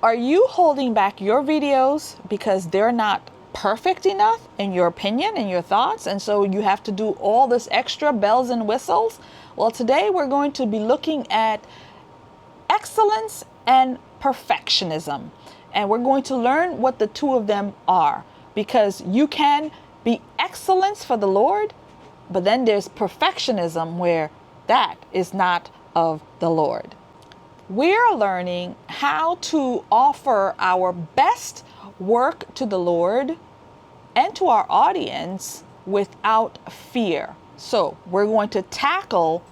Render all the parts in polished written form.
Are you holding back your videos because they're not perfect enough in your opinion and your thoughts, and so you have to do all this extra bells and whistles? Well, today we're going to be looking at excellence and perfectionism, and we're going to learn what the two of them are, because you can be excellence for the Lord, but then there's perfectionism where that is not of the Lord. We're learning how to offer our best work to the Lord and to our audience without fear. So we're going to tackle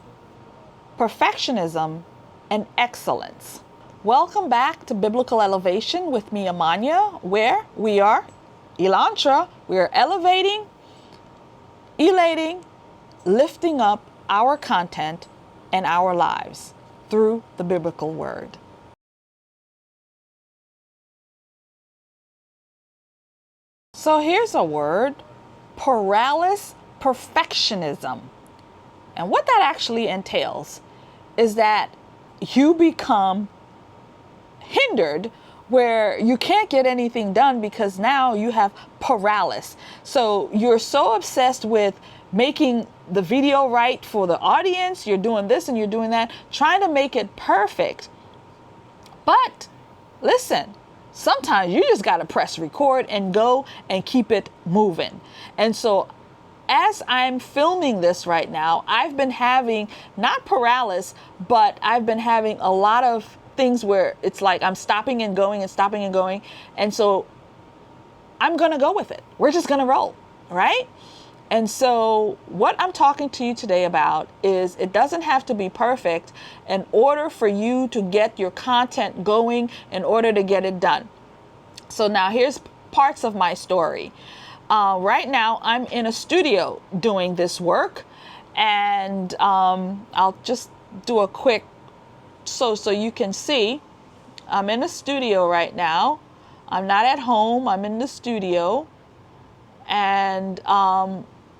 perfectionism and excellence. Welcome back to Biblical Elevation with me, Amania, where we are Elantra. We are elevating, elating, lifting up our content and our lives through the biblical word. So here's a word: paralysis perfectionism. And what that actually entails is that you become hindered where you can't get anything done because now you have paralysis. So you're so obsessed with making the video right for the audience, you're doing this and you're doing that, trying to make it perfect. But listen, sometimes you just got to press record and go and keep it moving. And so as I'm filming this right now, I've been having not paralysis, but I've been having a lot of things where it's like I'm stopping and going and stopping and going. And so I'm going to go with it. We're just going to roll, right? And so what I'm talking to you today about is it doesn't have to be perfect in order for you to get your content going, in order to get it done. So now here's parts of my story. Right now I'm in a studio doing this work, and I'll just do a quick so you can see. I'm in a studio right now. I'm not at home. I'm in the studio, and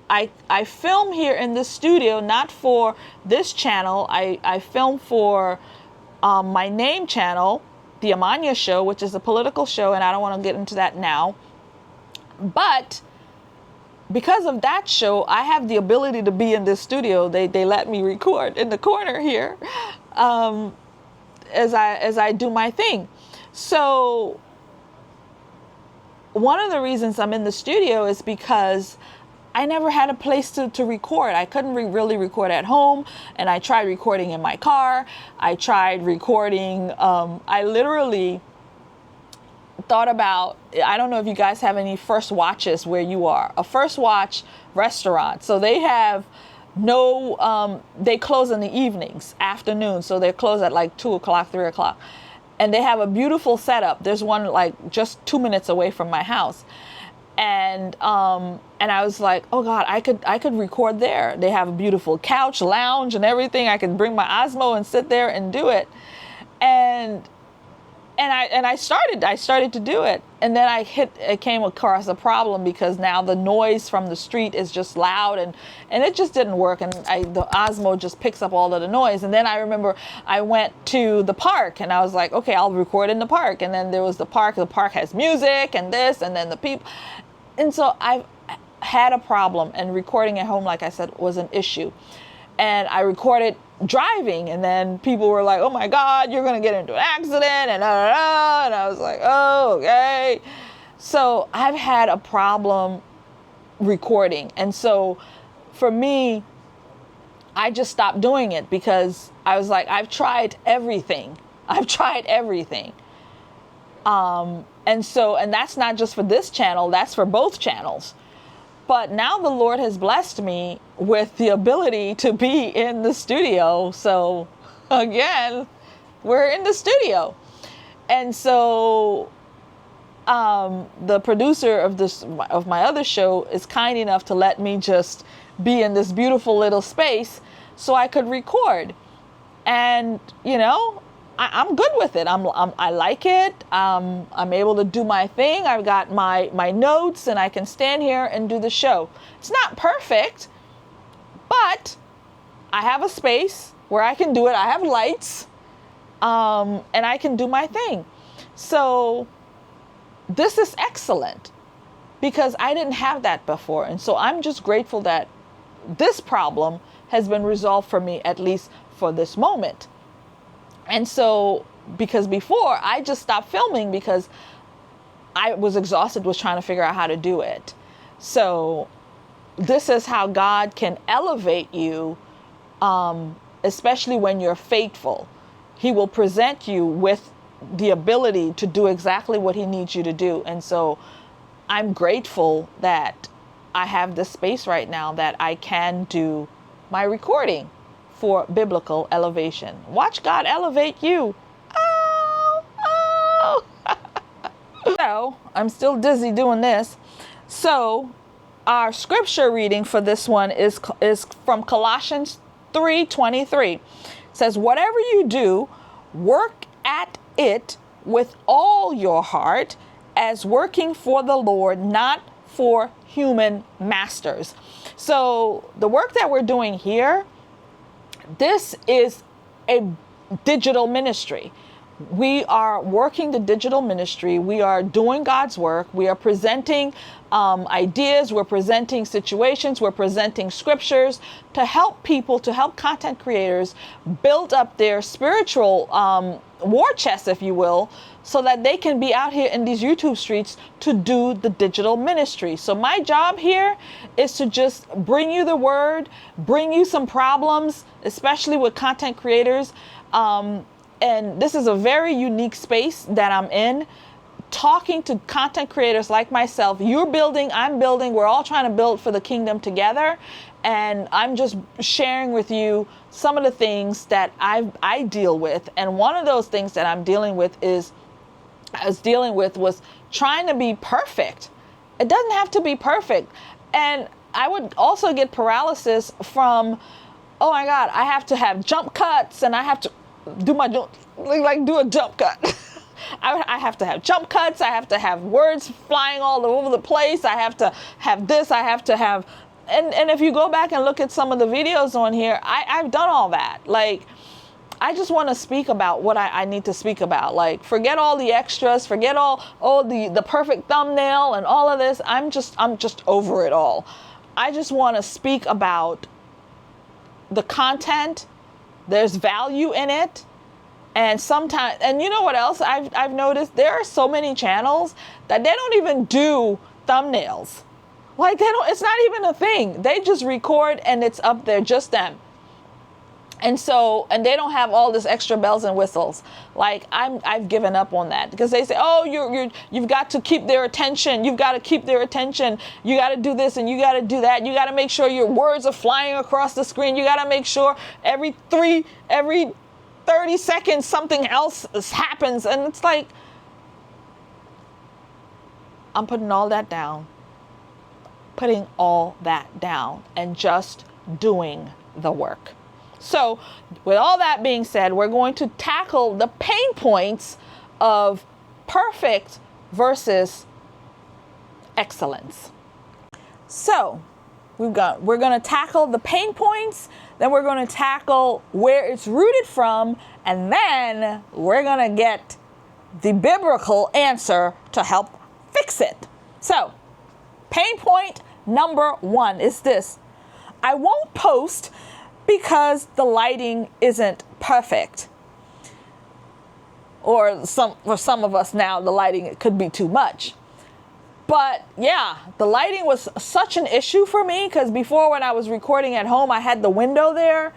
I film here in the studio, not for this channel. I film for my name channel, the Amania Show, which is a political show, and I don't want to get into that now. But because of that show, I have the ability to be in this studio. They let me record in the corner here as I do my thing. So one of the reasons I'm in the studio is because I never had a place to record. I couldn't really record at home, and I tried recording in my car. I tried recording. I literally thought about, I don't know if you guys have any First Watches where you are, a First Watch restaurant. So they have they close in the evenings, afternoon. So they're closed at like 2 o'clock, 3 o'clock. And they have a beautiful setup. There's one like just 2 minutes away from my house. And I was like, oh God, I could record there. They have a beautiful couch, lounge, and everything. I could bring my Osmo and sit there and do it. And I started to do it. And then I came across a problem, because now the noise from the street is just loud, and it just didn't work. And the Osmo just picks up all of the noise. And then I remember I went to the park, and I was like, okay, I'll record in the park. And then there was the park. The park has music and this, and then the people. And so I've had a problem, and recording at home, like I said, was an issue. And I recorded driving, and then people were like, oh my God, you're going to get into an accident, and and I was like, oh, okay. So I've had a problem recording. And so for me, I just stopped doing it, because I was like, I've tried everything. And that's not just for this channel, that's for both channels. But now the Lord has blessed me with the ability to be in the studio. So again, we're in the studio. And so the producer of my other show is kind enough to let me just be in this beautiful little space so I could record. And, I'm good with it. I like it. I'm able to do my thing. I've got my notes, and I can stand here and do the show. It's not perfect, but I have a space where I can do it. I have lights, and I can do my thing. So this is excellent because I didn't have that before. And so I'm just grateful that this problem has been resolved for me, at least for this moment. And so, because before I just stopped filming because I was exhausted, was trying to figure out how to do it. So this is how God can elevate you, especially when you're faithful. He will present you with the ability to do exactly what he needs you to do. And so I'm grateful that I have this space right now that I can do my recording for biblical elevation. Watch God elevate you. Oh, oh. So I'm still dizzy doing this. So our scripture reading for this one is from Colossians 3:23. It says, whatever you do, work at it with all your heart as working for the Lord, not for human masters. So the work that we're doing here, this is a digital ministry. We are working the digital ministry. We are doing God's work. We are presenting ideas. We're presenting situations. We're presenting scriptures to help people, to help content creators build up their spiritual war chest, if you will, so that they can be out here in these YouTube streets to do the digital ministry. So my job here is to just bring you the word, bring you some problems, especially with content creators. And this is a very unique space that I'm in, talking to content creators like myself. You're building, I'm building, we're all trying to build for the kingdom together. And I'm just sharing with you some of the things that I deal with. And one of those things that I'm dealing with was trying to be perfect. It doesn't have to be perfect. And I would also get paralysis from, oh my God, I have to have jump cuts and I have to do a jump cut. I have to have jump cuts. I have to have words flying all over the place. I have to have this. I have to have, and if you go back and look at some of the videos on here, I've done all that. Like, I just want to speak about what I need to speak about. Like, forget all the extras, forget all the perfect thumbnail and all of this. I'm just over it all. I just want to speak about the content. There's value in it. And sometimes, and you know what else I've noticed? There are so many channels that they don't even do thumbnails. Like, it's not even a thing. They just record and it's up there, just them. And so, and they don't have all this extra bells and whistles. Like, I've given up on that because they say, oh, you've got to keep their attention. You've got to keep their attention. You got to do this and you got to do that. You got to make sure your words are flying across the screen. You got to make sure every 30 seconds something else happens. And it's like, I'm putting all that down and just doing the work. So with all that being said, we're going to tackle the pain points of perfect versus excellence. So we're going to tackle the pain points, then we're going to tackle where it's rooted from, and then we're going to get the biblical answer to help fix it. So pain point number 1 is this: I won't post because the lighting isn't perfect. Or for some of us now, the lighting, it could be too much. But yeah, the lighting was such an issue for me because before, when I was recording at home, I had the window there.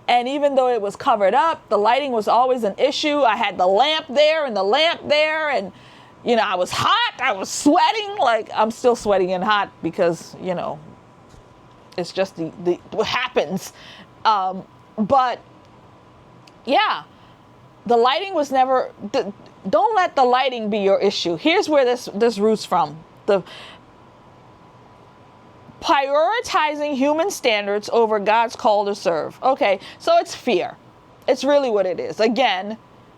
And even though it was covered up, the lighting was always an issue. I had the lamp there and the lamp there. And, you know, I was hot. I was sweating. Like, I'm still sweating and hot because, you know, it's just what happens. But yeah, the lighting was never, don't let the lighting be your issue. Here's where this roots from. The prioritizing human standards over God's call to serve. Okay, so it's fear. It's really what it is. Again,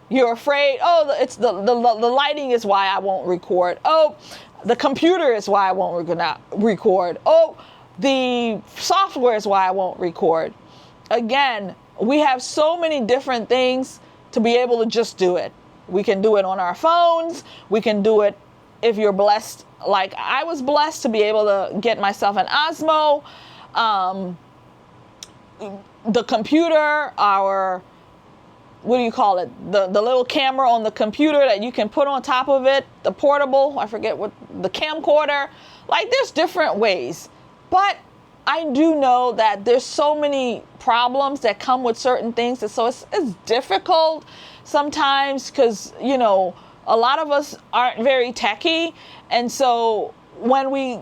you're afraid, oh, it's the lighting is why I won't record. Oh, the computer is why I won't record. Oh, the software is why I won't record. Again, we have so many different things to be able to just do it. We can do it on our phones. We can do it if you're blessed. Like I was blessed to be able to get myself an Osmo, the computer, what do you call it? The little camera on the computer that you can put on top of it, the portable, I forget what, the camcorder. Like there's different ways. But I do know that there's so many problems that come with certain things. And so it's difficult sometimes because, you know, a lot of us aren't very techy. And so when we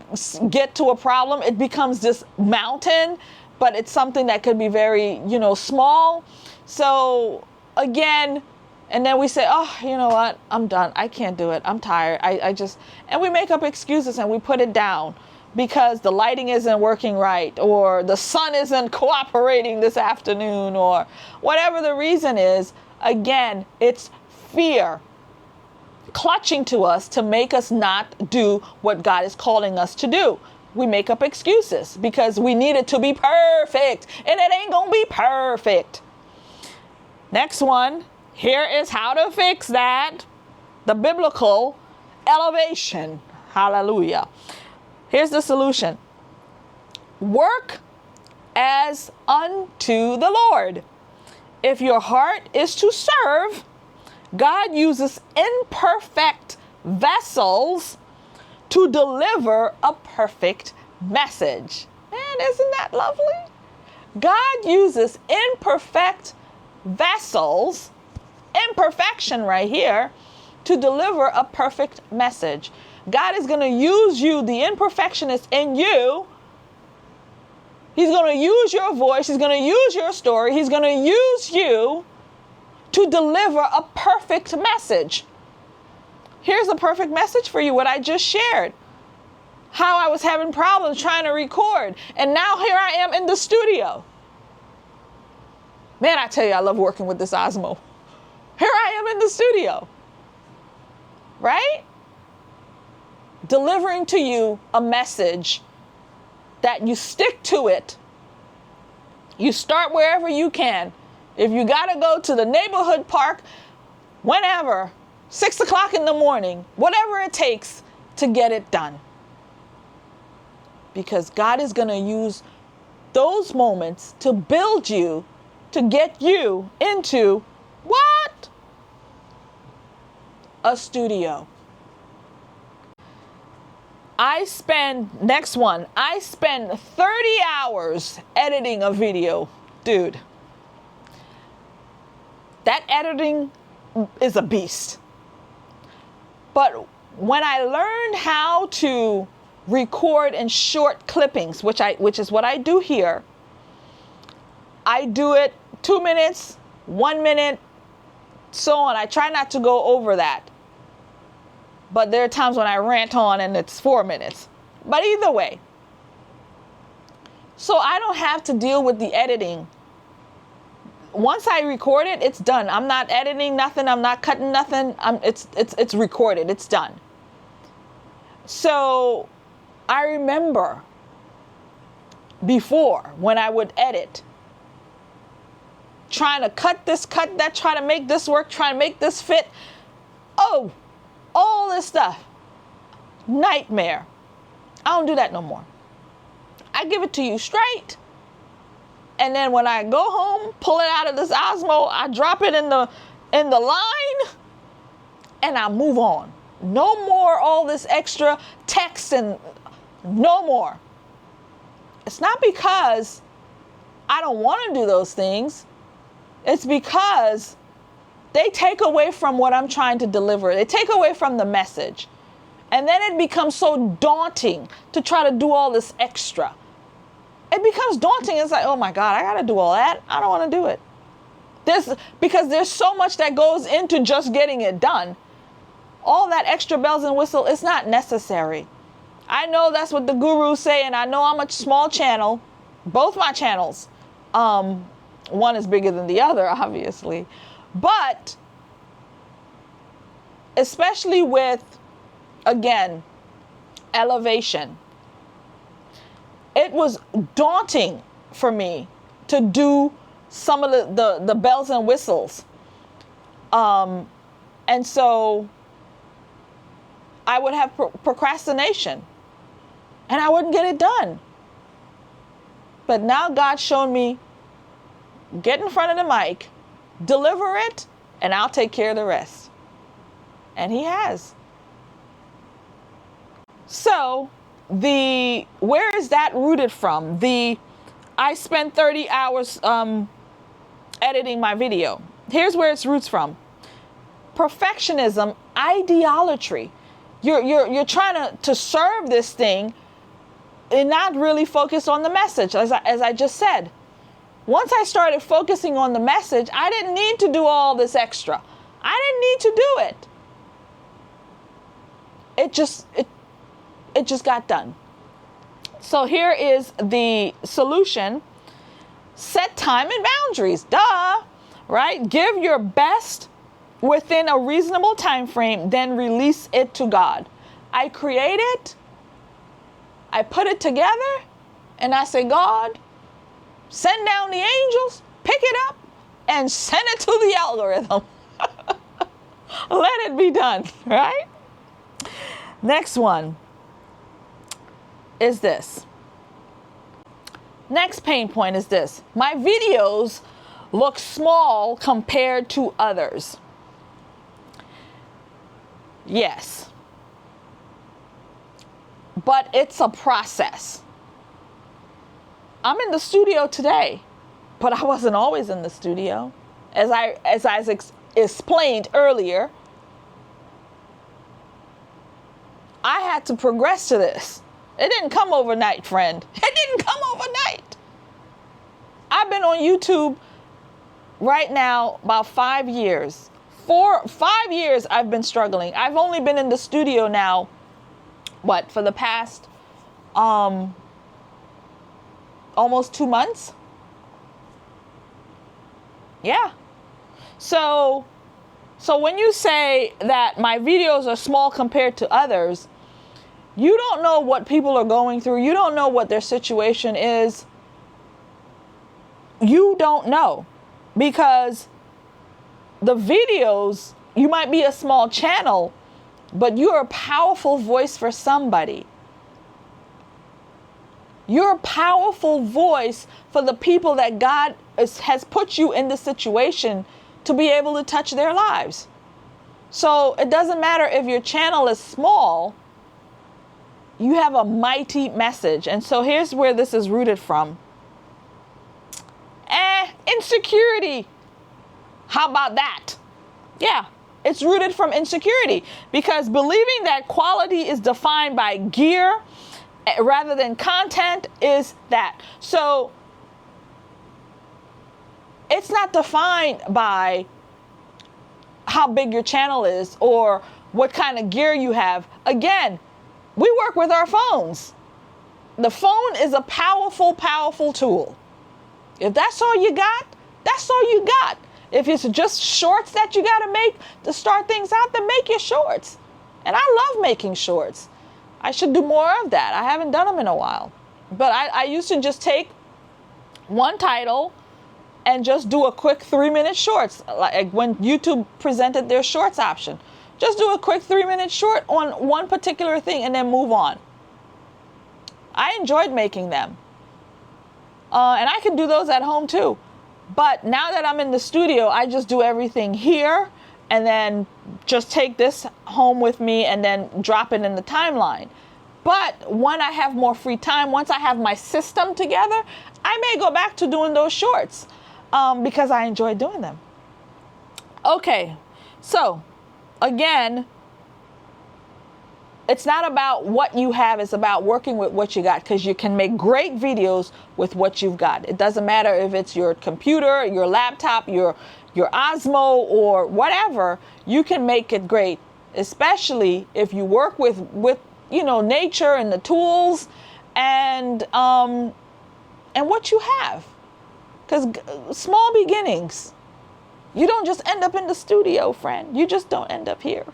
get to a problem, it becomes this mountain, but it's something that could be very, you know, small. So again, and then we say, oh, you know what? I'm done. I can't do it. I'm tired. And we make up excuses and we put it down because the lighting isn't working right, or the sun isn't cooperating this afternoon, or whatever the reason is. Again, it's fear clutching to us to make us not do what God is calling us to do. We make up excuses because we need it to be perfect, and it ain't gonna be perfect. Next one, here is how to fix that. The biblical elevation. Hallelujah. Here's the solution. Work as unto the Lord. If your heart is to serve, God uses imperfect vessels to deliver a perfect message. Man, isn't that lovely? God uses imperfect vessels, imperfection right here, to deliver a perfect message. God is going to use you, the imperfectionist in you. He's going to use your voice. He's going to use your story. He's going to use you to deliver a perfect message. Here's a perfect message for you, what I just shared. How I was having problems trying to record. And now here I am in the studio. Man, I tell you, I love working with this Osmo. Here I am in the studio. Right? Delivering to you a message that you stick to it. You start wherever you can. If you got to go to the neighborhood park, whenever, 6 o'clock in the morning, whatever it takes to get it done. Because God is going to use those moments to build you, to get you into what? A studio. Next one, I spend 30 hours editing a video. Dude, that editing is a beast. But when I learned how to record in short clippings, which is what I do here, I do it 2 minutes, 1 minute, so on. I try not to go over that. But there are times when I rant on and it's 4 minutes. But either way. So I don't have to deal with the editing. Once I record it, it's done. I'm not editing nothing. I'm not cutting nothing. It's recorded. It's done. So I remember before when I would edit, trying to cut this, cut that, try to make this work, try to make this fit. Oh, all this stuff. Nightmare. I don't do that no more. I give it to you straight. And then when I go home, pull it out of this Osmo, I drop it in the line and I move on. No more all this extra text and no more. It's not because I don't want to do those things. It's because they take away from what I'm trying to deliver. They take away from the message. And then it becomes so daunting to try to do all this extra. It becomes daunting. It's like, oh my God, I got to do all that. I don't want to do it. Because there's so much that goes into just getting it done. All that extra bells and whistles, it's not necessary. I know that's what the gurus say, and I know I'm a small channel. Both my channels. One is bigger than the other, obviously. But especially with, again, elevation, it was daunting for me to do some of the bells and whistles. And And so I would have procrastination and I wouldn't get it done. But now God's shown me, get in front of the mic, deliver it, and I'll take care of the rest. And he has. So where is that rooted from? I spent 30 hours editing my video. Here's where it's roots from. Perfectionism, ideolatry. You're trying to serve this thing and not really focus on the message, as I just said. Once I started focusing on the message, I didn't need to do all this extra. I didn't need to do it. It just got done. So here is the solution. Set time and boundaries. Duh, right? Give your best within a reasonable time frame, then release it to God. I create it, I put it together, and I say, God, send down the angels, pick it up, and send it to the algorithm. Let it be done, right? Next one is this. Next pain point is this. My videos look small compared to others. Yes. But it's a process. I'm in the studio today, but I wasn't always in the studio. As I explained earlier, I had to progress to this. It didn't come overnight, friend. It didn't come overnight. I've been on YouTube right now about 5 years. 5 years I've been struggling. I've only been in the studio now, for the past almost 2 months? Yeah. So when you say that my videos are small compared to others, you don't know what people are going through. You don't know what their situation is. You don't know, because the videos, you might be a small channel, but you're a powerful voice for somebody. You're a powerful voice for the people that God has put you in the situation to be able to touch their lives. So it doesn't matter if your channel is small, you have a mighty message. And so here's where this is rooted from. Insecurity. How about that? Yeah, it's rooted from insecurity, because believing that quality is defined by gear rather than content is that. So it's not defined by how big your channel is or what kind of gear you have. Again, we work with our phones. The phone is a powerful, powerful tool. If that's all you got, that's all you got. If it's just shorts that you got to make to start things out, then make your shorts. And I love making shorts. I should do more of that. I haven't done them in a while. But I used to just take one title and just do a quick 3-minute shorts. Like when YouTube presented their shorts option. Just do a quick 3-minute short on one particular thing and then move on. I enjoyed making them. And I can do those at home too. But now that I'm in the studio, I just do everything here and then just take this home with me and then drop it in the timeline. But when I have more free time, once I have my system together, I may go back to doing those shorts because I enjoy doing them. Okay, so again, it's not about what you have, it's about working with what you got, because you can make great videos with what you've got. It doesn't matter if it's your computer, your laptop, your Osmo, or whatever. You can make it great, especially if you work with nature and the tools and what you have. Because small beginnings, you don't just end up in the studio, friend. You just don't end up here.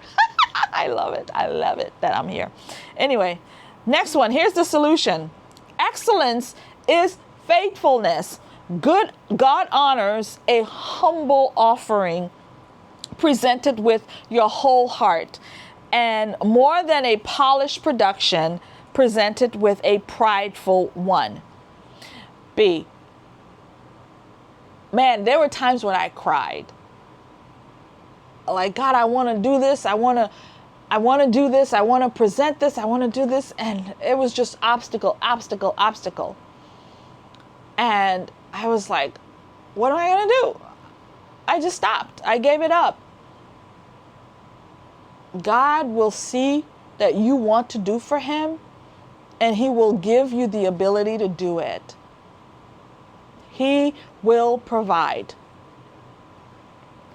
I love it. I love it that I'm here. Anyway, next one. Here's the solution. Excellence is faithfulness. God honors a humble offering presented with your whole heart, and more than a polished production presented with a prideful one. B, man, there were times when I cried. Like, God, I want to do this. I want to do this. I want to present this. I want to do this. And it was just obstacle, obstacle, obstacle. And I was like, what am I going to do? I just stopped. I gave it up. God will see that you want to do for him, and he will give you the ability to do it. He will provide.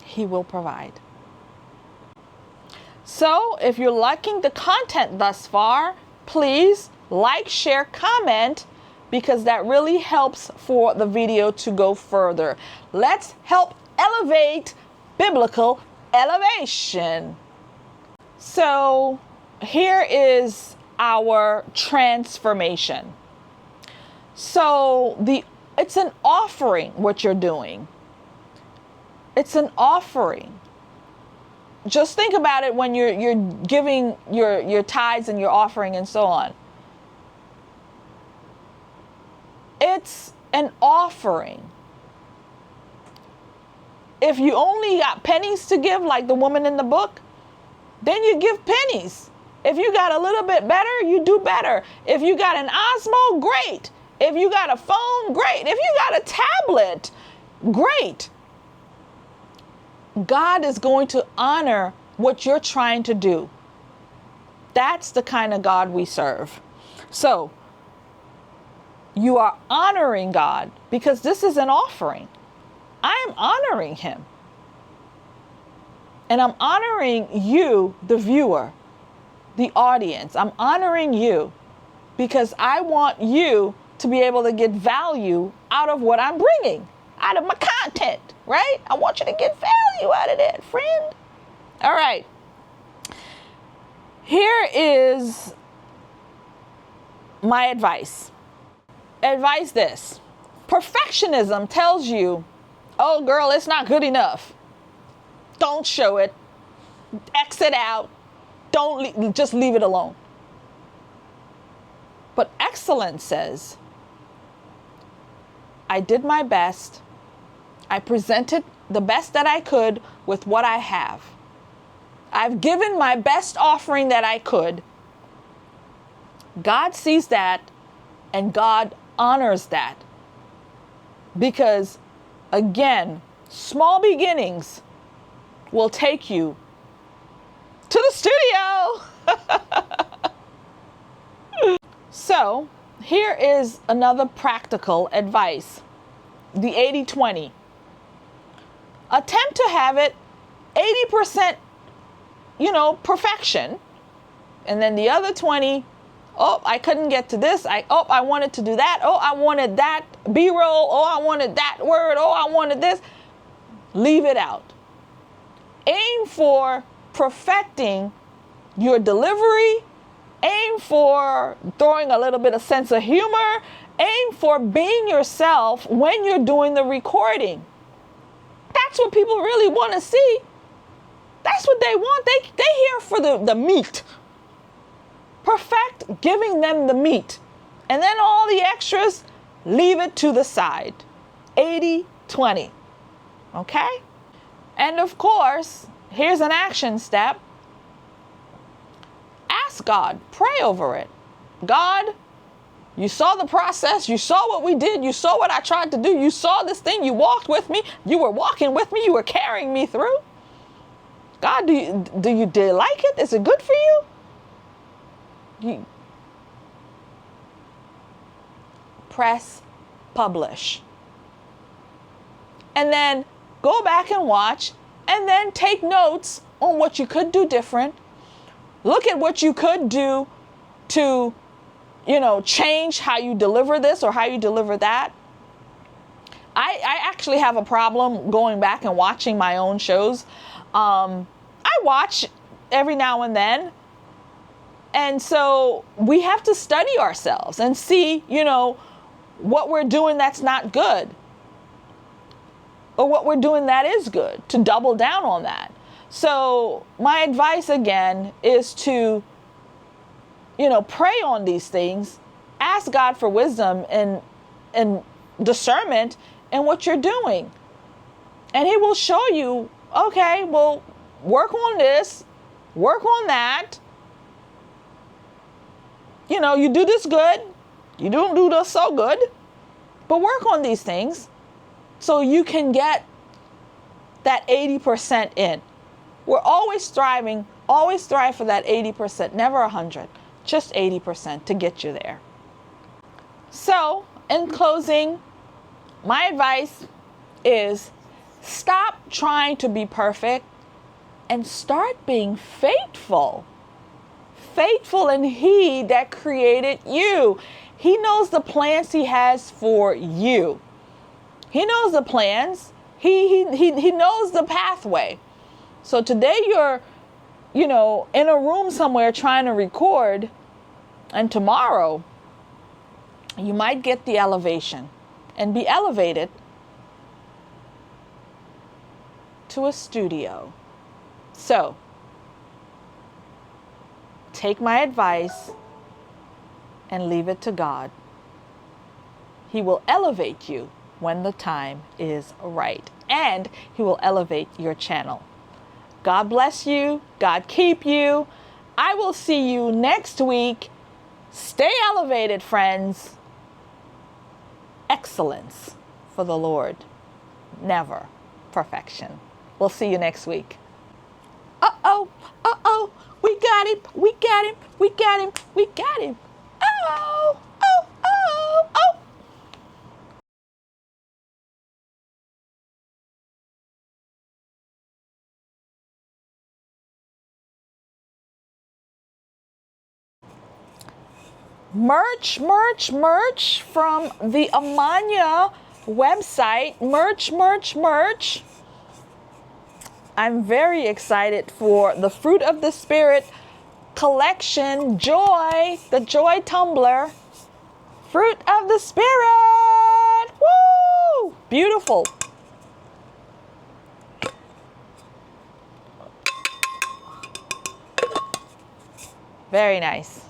He will provide. So if you're liking the content thus far, please like, share, comment, because that really helps for the video to go further. Let's help elevate biblical elevation. So here is our transformation. So it's an offering what you're doing. It's an offering. Just think about it when you're giving your tithes and your offering and so on. It's an offering. If you only got pennies to give, like the woman in the book, then you give pennies. If you got a little bit better, you do better. If you got an Osmo, great. If you got a phone, great. If you got a tablet, great. God is going to honor what you're trying to do. That's the kind of God we serve. So you are honoring God because this is an offering. I am honoring him. And I'm honoring you, the viewer, the audience. I'm honoring you because I want you to be able to get value out of what I'm bringing, out of my content, right? I want you to get value out of that, friend. All right. Here is my advice. Advice this. Perfectionism tells you, oh, girl, it's not good enough. Don't show it. Exit out. Just leave it alone. But excellence says, I did my best. I presented the best that I could with what I have. I've given my best offering that I could. God sees that, and God honors that. Because, again, small beginnings will take you to the studio. So, here is another practical advice. The 80-20. Attempt to have it 80%, perfection. And then the other 20, oh, I couldn't get to this. I wanted to do that. Oh, I wanted that B-roll. Oh, I wanted that word. Oh, I wanted this. Leave it out. Aim for perfecting your delivery. Aim for throwing a little bit of sense of humor. Aim for being yourself when you're doing the recording. That's what people really want to see. That's what they want. They here for the meat. Perfect giving them the meat. And then all the extras, leave it to the side. 80-20. Okay? And of course, here's an action step. Ask God. Pray over it. God, you saw the process. You saw what we did. You saw what I tried to do. You saw this thing. You walked with me. You were walking with me. You were carrying me through. God, do you like it? Is it good for you? Press publish. And then go back and watch, and then take notes on what you could do different. Look at what you could do to, change how you deliver this or how you deliver that. I actually have a problem going back and watching my own shows. I watch every now and then. And so we have to study ourselves and see, what we're doing that's not good. Or what we're doing that is good, to double down on that. So my advice again is to, pray on these things, ask God for wisdom and discernment in what you're doing. And he will show you, okay, well, work on this, work on that. You do this good, you don't do this so good, but work on these things so you can get that 80% in. We're always strive for that 80%, never 100, just 80% to get you there. So, in closing, my advice is stop trying to be perfect and start being faithful. Faithful in He that created you. He knows the plans He has for you. He knows the plans. He knows the pathway. So today you're, in a room somewhere trying to record, and tomorrow you might get the elevation and be elevated to a studio. So take my advice and leave it to God. He will elevate you when the time is right, and He will elevate your channel. God bless you. God keep you. I will see you next week. Stay elevated, friends. Excellence for the Lord. Never perfection. We'll see you next week. Uh-oh. We got him. We got him. We got him. We got him. Oh. Merch from the Amania website. Merch. I'm very excited for the Fruit of the Spirit collection. Joy, the Joy Tumbler. Fruit of the Spirit. Woo! Beautiful. Very nice.